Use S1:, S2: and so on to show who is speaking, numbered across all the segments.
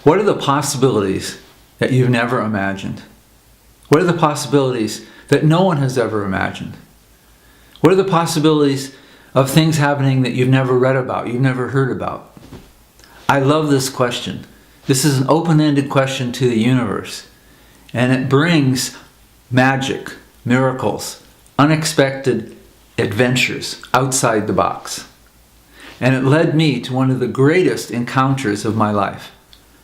S1: What are the possibilities that you've never imagined? What are the possibilities that no one has ever imagined? What are the possibilities of things happening that you've never read about, you've never heard about? I love this question. This is an open-ended question to the universe. And it brings magic, miracles, unexpected adventures outside the box. And it led me to one of the greatest encounters of my life.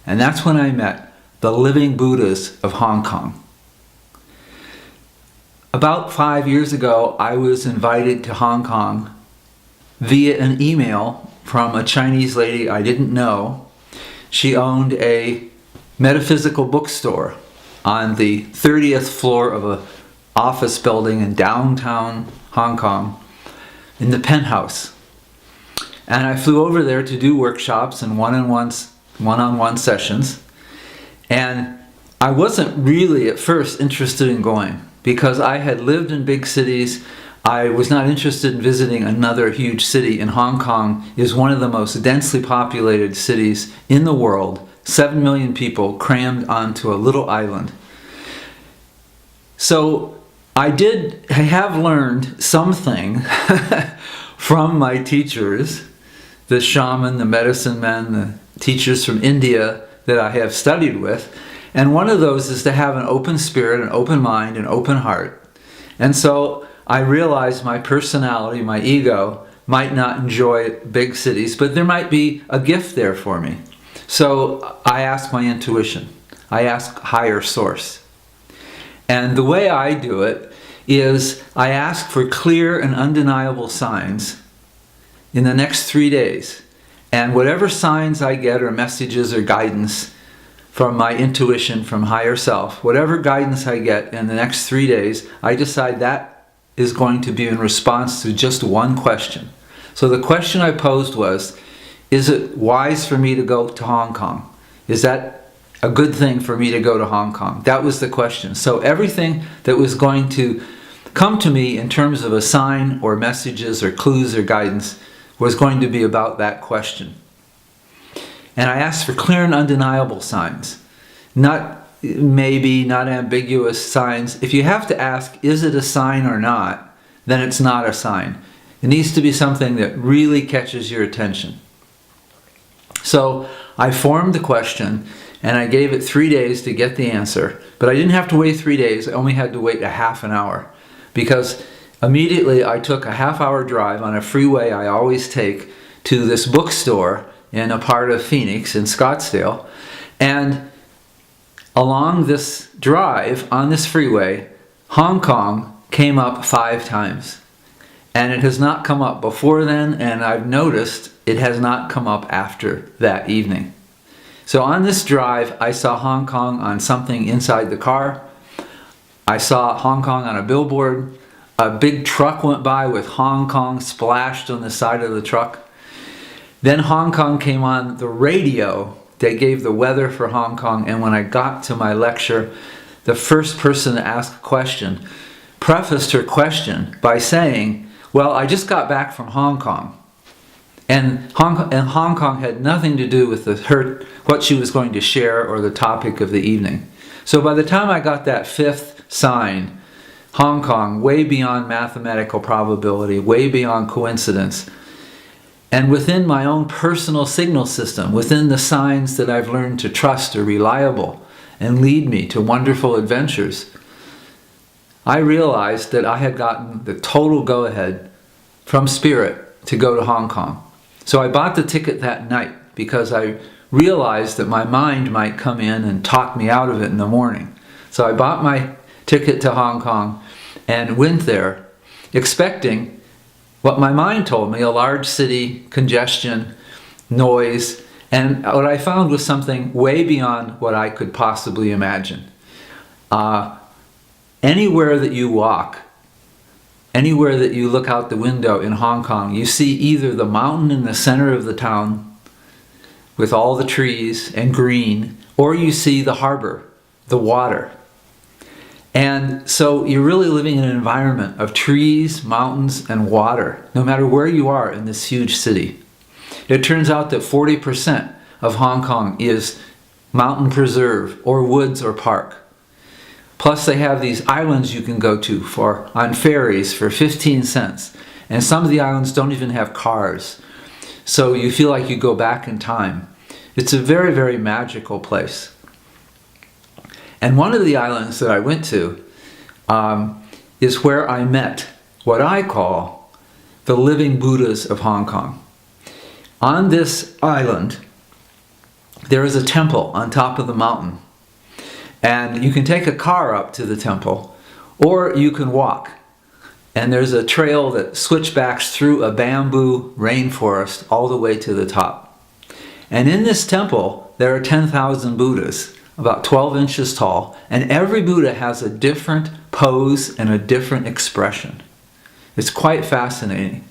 S1: And that's when I met the living Buddhas of Hong Kong. About 5 years ago, I was invited to Hong Kong via an email from a Chinese lady I didn't know. She owned a metaphysical bookstore on the 30th floor of an office building in downtown Hong Kong in the penthouse. And I flew over there to do workshops and one-on-one sessions. And I wasn't really at first interested in going because I had lived in big cities. I was not interested in visiting another huge city, and Hong Kong is one of the most densely populated cities in the world. 7 million people crammed onto a little island. So I have learned something from my teachers, the shaman, the medicine men, the teachers from India that I have studied with. And one of those is to have an open spirit, an open mind, an open heart. And so I realized my personality, my ego, might not enjoy big cities, but there might be a gift there for me. So I asked my intuition. I asked higher source. And the way I do it is I ask for clear and undeniable signs in the next 3 days. And whatever signs I get or messages or guidance from my intuition, from higher self, whatever guidance I get in the next 3 days, I decide that is going to be in response to just one question. So the question I posed was, is it wise for me to go to Hong Kong? Is that a good thing for me to go to Hong Kong? That was the question. So everything that was going to come to me in terms of a sign or messages or clues or guidance was going to be about that question. And I asked for clear and undeniable signs. Not maybe, not ambiguous signs. If you have to ask, is it a sign or not, then it's not a sign. It needs to be something that really catches your attention. So I formed the question and I gave it 3 days to get the answer. But I didn't have to wait 3 days. I only had to wait a half an hour. Because immediately I took a half-hour drive on a freeway I always take to this bookstore in a part of Phoenix, in Scottsdale. And along this drive, on this freeway, Hong Kong came up 5 times. And it has not come up before then, and I've noticed it has not come up after that evening. So on this drive, I saw Hong Kong on something inside the car. I saw Hong Kong on a billboard. A big truck went by with Hong Kong splashed on the side of the truck. Then Hong Kong came on the radio. They gave the weather for Hong Kong, and when I got to my lecture, the first person to ask a question prefaced her question by saying, well, I just got back from Hong Kong. And Hong Kong had nothing to do with what she was going to share or the topic of the evening. So by the time I got that 5th sign, Hong Kong, way beyond mathematical probability, way beyond coincidence, and within my own personal signal system, within the signs that I've learned to trust are reliable and lead me to wonderful adventures, I realized that I had gotten the total go-ahead from Spirit to go to Hong Kong. So I bought the ticket that night because I realized that my mind might come in and talk me out of it in the morning. So I bought my ticket to Hong Kong and went there expecting what my mind told me, a large city, congestion, noise, and what I found was something way beyond what I could possibly imagine. Anywhere that you walk, anywhere that you look out the window in Hong Kong, you see either the mountain in the center of the town with all the trees and green, or you see the harbor, the water. And so you're really living in an environment of trees, mountains, and water, no matter where you are in this huge city. It turns out that 40% of Hong Kong is mountain preserve, or woods or park. Plus they have these islands you can go to on ferries for 15 cents. And some of the islands don't even have cars. So you feel like you go back in time. It's a very, very magical place. And one of the islands that I went to is where I met what I call the living Buddhas of Hong Kong. On this island, there is a temple on top of the mountain. And you can take a car up to the temple, or you can walk. And there's a trail that switchbacks through a bamboo rainforest all the way to the top. And in this temple, there are 10,000 Buddhas, about 12 inches tall, and every Buddha has a different pose and a different expression. It's quite fascinating.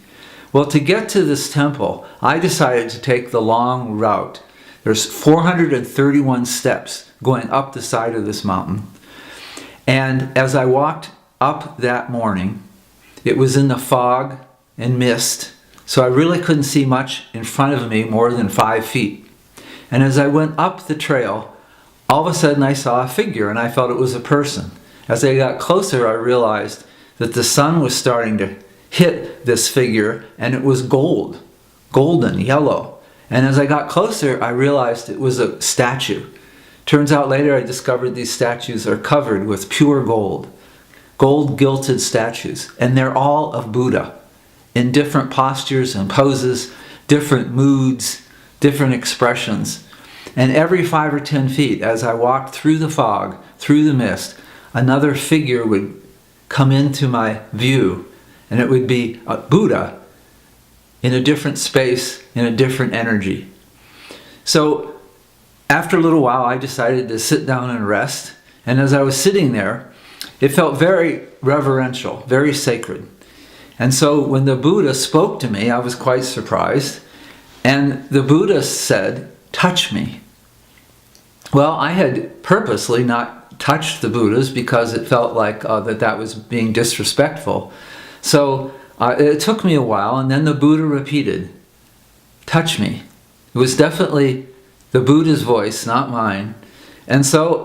S1: Well, to get to this temple, I decided to take the long route. There's 431 steps going up the side of this mountain. And as I walked up that morning, it was in the fog and mist, so I really couldn't see much in front of me more than 5 feet. And as I went up the trail, all of a sudden I saw a figure and I felt it was a person. As I got closer, I realized that the sun was starting to hit this figure and it was golden, yellow. And as I got closer, I realized it was a statue. Turns out later I discovered these statues are covered with pure gold. Gold-gilded statues, and they're all of Buddha in different postures and poses, different moods, different expressions. And every 5 or 10 feet, as I walked through the fog, through the mist, another figure would come into my view, and it would be a Buddha in a different space, in a different energy. So after a little while, I decided to sit down and rest, and as I was sitting there, it felt very reverential, very sacred. And so when the Buddha spoke to me, I was quite surprised. And the Buddha said, "Touch me." Well, I had purposely not touched the Buddhas because it felt like that was being disrespectful. So it took me a while, and then the Buddha repeated, "Touch me." It was definitely the Buddha's voice, not mine. And so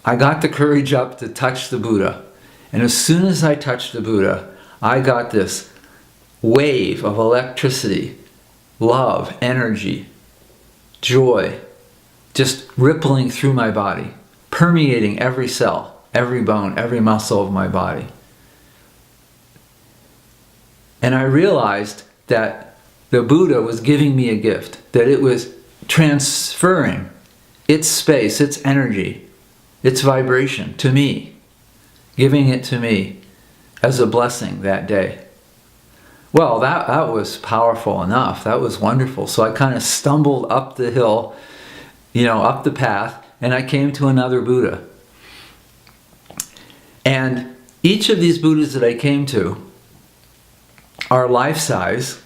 S1: I got the courage up to touch the Buddha. And as soon as I touched the Buddha, I got this wave of electricity, love, energy, joy, just rippling through my body, permeating every cell, every bone, every muscle of my body. And I realized that the Buddha was giving me a gift, that it was transferring its space, its energy, its vibration to me, giving it to me as a blessing that day. Well, that was powerful enough. That was wonderful. So I kind of stumbled up the hill, up the path, and I came to another Buddha. And each of these Buddhas that I came to are life-size.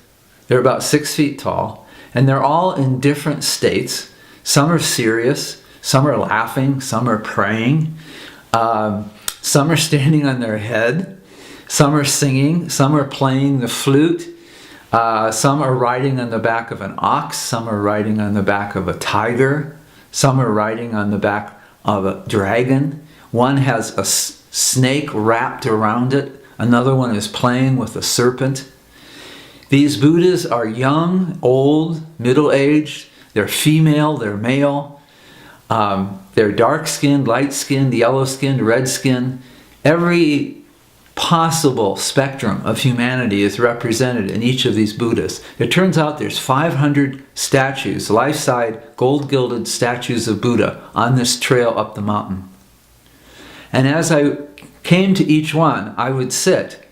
S1: They're about 6 feet tall, and they're all in different states. Some are serious, some are laughing, some are praying, some are standing on their head, some are singing, some are playing the flute, some are riding on the back of an ox, some are riding on the back of a tiger, some are riding on the back of a dragon. One has a snake wrapped around it, another one is playing with a serpent. These Buddhas are young, old, middle-aged, they're female, they're male. They're dark-skinned, light-skinned, yellow-skinned, red-skinned. Every possible spectrum of humanity is represented in each of these Buddhas. It turns out there's 500 statues, life-size, gold-gilded statues of Buddha on this trail up the mountain. And as I came to each one, I would sit,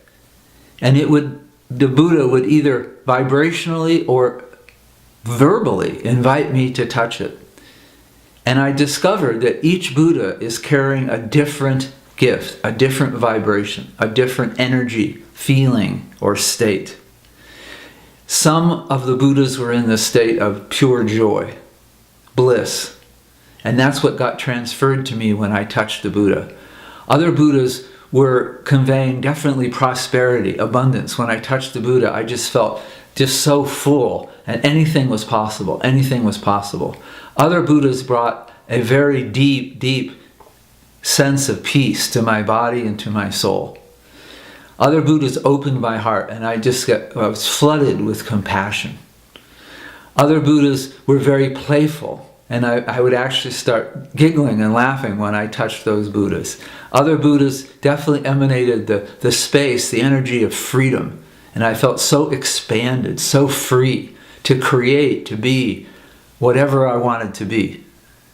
S1: and the Buddha would either vibrationally or verbally invite me to touch it. And I discovered that each Buddha is carrying a different gift, a different vibration, a different energy, feeling, or state. Some of the Buddhas were in the state of pure joy, bliss, and that's what got transferred to me when I touched the Buddha. Other Buddhas were conveying definitely prosperity, abundance. When I touched the Buddha, I just felt just so full, and anything was possible, anything was possible. Other Buddhas brought a very deep, deep sense of peace to my body and to my soul. Other Buddhas opened my heart, and I was flooded with compassion. Other Buddhas were very playful, and I would actually start giggling and laughing when I touched those Buddhas. Other Buddhas definitely emanated the space, the energy of freedom, and I felt so expanded, so free to create, to be whatever I wanted to be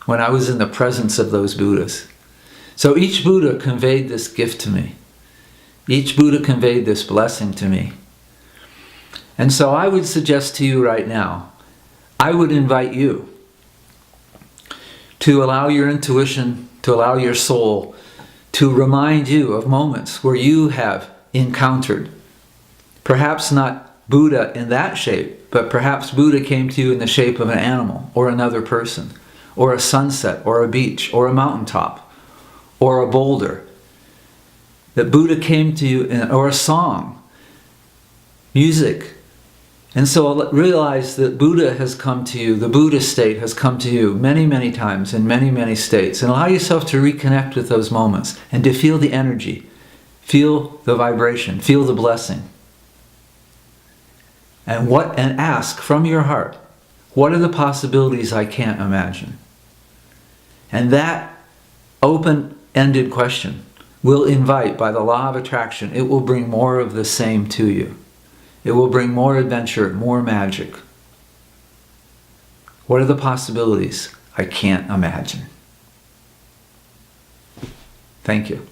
S1: when I was in the presence of those Buddhas. So each Buddha conveyed this gift to me. Each Buddha conveyed this blessing to me. And so I would suggest to you right now, I would invite you to allow your intuition, to allow your soul to remind you of moments where you have encountered, perhaps not Buddha in that shape, but perhaps Buddha came to you in the shape of an animal or another person, or a sunset, or a beach, or a mountaintop, or a boulder. That Buddha came to you or a song, music. And so realize that Buddha has come to you, the Buddha state has come to you many, many times in many, many states. And allow yourself to reconnect with those moments and to feel the energy, feel the vibration, feel the blessing. And ask from your heart, what are the possibilities I can't imagine? And that open-ended question will invite, by the law of attraction, it will bring more of the same to you. It will bring more adventure, more magic. What are the possibilities I can't imagine? Thank you.